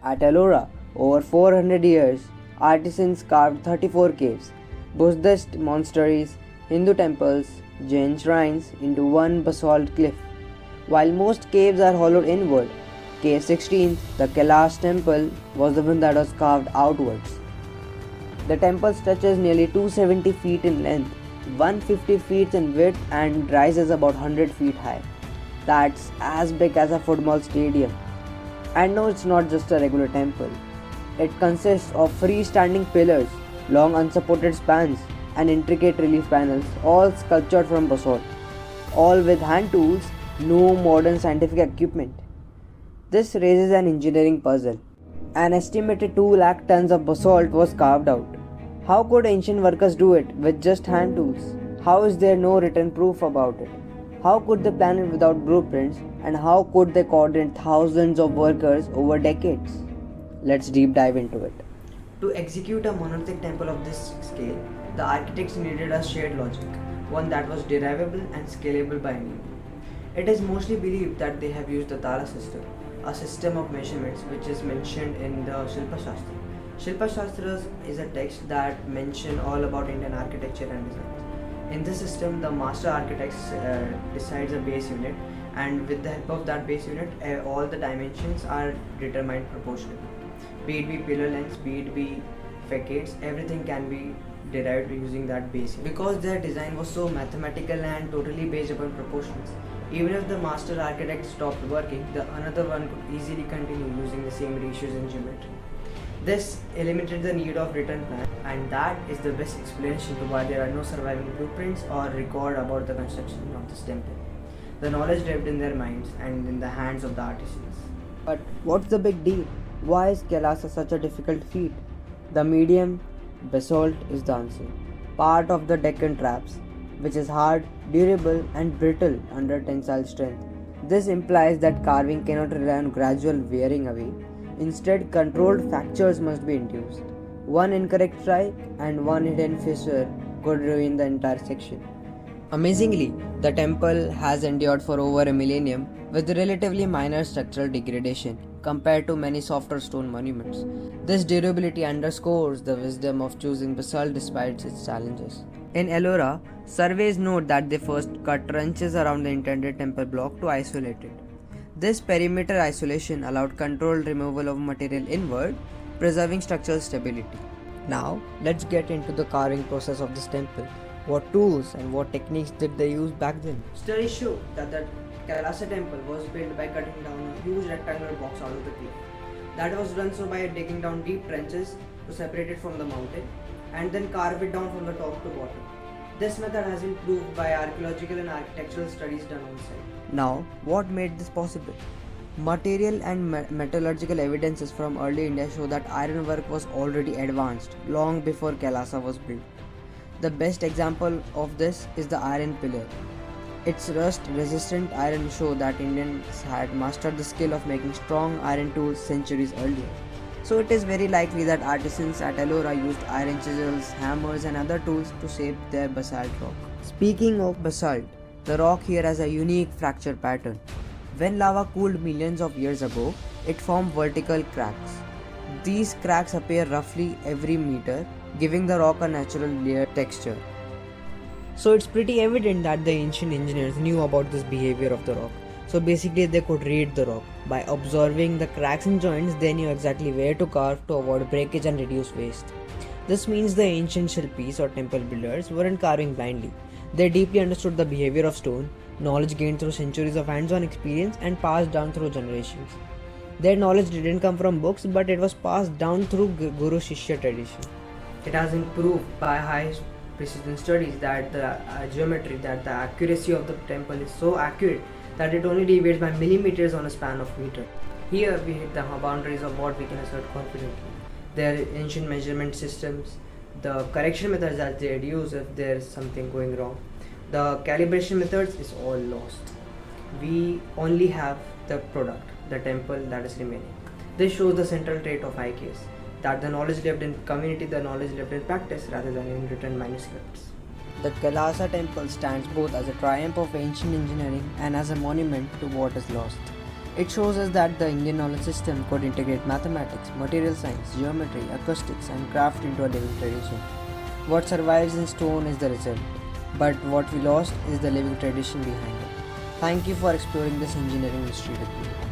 At Ellora, over 400 years, artisans carved 34 caves, Buddhist monasteries, Hindu temples, Jain shrines into one basalt cliff. While most caves are hollowed inward, Cave 16, the Kailasa Temple, was the one that was carved outwards. The temple stretches nearly 270 feet in length, 150 feet in width, and rises about 100 feet high. That's as big as a football stadium. And no, it's not just a regular temple. It consists of freestanding pillars, long unsupported spans, and intricate relief panels, all sculptured from basalt, all with hand tools, no modern scientific equipment. This raises an engineering puzzle. An estimated 2 lakh tons of basalt was carved out. How could ancient workers do it with just hand tools? How is there no written proof about it? How could they plan it without blueprints, and how could they coordinate thousands of workers over decades? Let's deep dive into it. To execute a monolithic temple of this scale, the architects needed a shared logic, one that was derivable and scalable by anyone. It is mostly believed that they have used the Tara system, a system of measurements which is mentioned in the Shilpa Shastra. Shilpa Shastra is a text that mentions all about Indian architecture and design. In this system, the master architect decides a base unit, and with the help of that base unit, all the dimensions are determined proportionally. Be it be pillar lengths, be it be facades, everything can be derived using that base unit. Because their design was so mathematical and totally based upon proportions, even if the master architect stopped working, the another one could easily continue using the same ratios and geometry. This eliminated the need of written plan, and that is the best explanation to why there are no surviving blueprints or record about the construction of this temple. The knowledge lived in their minds and in the hands of the artisans. But what's the big deal? Why is Kailasa such a difficult feat? The medium basalt is the answer. Part of the Deccan traps, which is hard, durable, and brittle under tensile strength. This implies that carving cannot rely on gradual wearing away. Instead, controlled fractures must be induced. One incorrect strike and one hidden fissure could ruin the entire section. Amazingly, the temple has endured for over a millennium with relatively minor structural degradation compared to many softer stone monuments. This durability underscores the wisdom of choosing basalt despite its challenges. In Ellora, surveys note that they first cut trenches around the intended temple block to isolate it. This perimeter isolation allowed controlled removal of material inward, preserving structural stability. Now, let's get into the carving process of this temple. What tools and what techniques did they use back then? Studies show that the Kailasa Temple was built by cutting down a huge rectangular box out of the cliff. That was done so by digging down deep trenches to separate it from the mountain and then carve it down from the top to bottom. This method has been proved by archaeological and architectural studies done on site. Now, what made this possible? Material and metallurgical evidences from early India show that ironwork was already advanced long before Kailasa was built. The best example of this is the iron pillar. Its rust-resistant iron show that Indians had mastered the skill of making strong iron tools centuries earlier. So it is very likely that artisans at Ellora used iron chisels, hammers and other tools to shape their basalt rock. Speaking of basalt, the rock here has a unique fracture pattern. When lava cooled millions of years ago, it formed vertical cracks. These cracks appear roughly every meter, giving the rock a natural layered texture. So it's pretty evident that the ancient engineers knew about this behavior of the rock. So basically they could read the rock. By observing the cracks and joints, they knew exactly where to carve to avoid breakage and reduce waste. This means the ancient Shilpis or temple builders weren't carving blindly. They deeply understood the behavior of stone, knowledge gained through centuries of hands-on experience and passed down through generations. Their knowledge didn't come from books, but it was passed down through Guru-Shishya tradition. It has been proved by high precision studies that the geometry, that the accuracy of the temple is so accurate that it only deviates by millimeters on a span of meter. Here we hit the boundaries of what we can assert confidently. Their ancient measurement systems, the correction methods that they use if there is something going wrong, the calibration methods is all lost. We only have the product, the temple that is remaining. This shows the central trait of IKS, that the knowledge lived in community, the knowledge lived in practice rather than in written manuscripts. The Kailasa Temple stands both as a triumph of ancient engineering and as a monument to what is lost. It shows us that the Indian knowledge system could integrate mathematics, material science, geometry, acoustics, and craft into a living tradition. What survives in stone is the result, but what we lost is the living tradition behind it. Thank you for exploring this engineering mystery with me.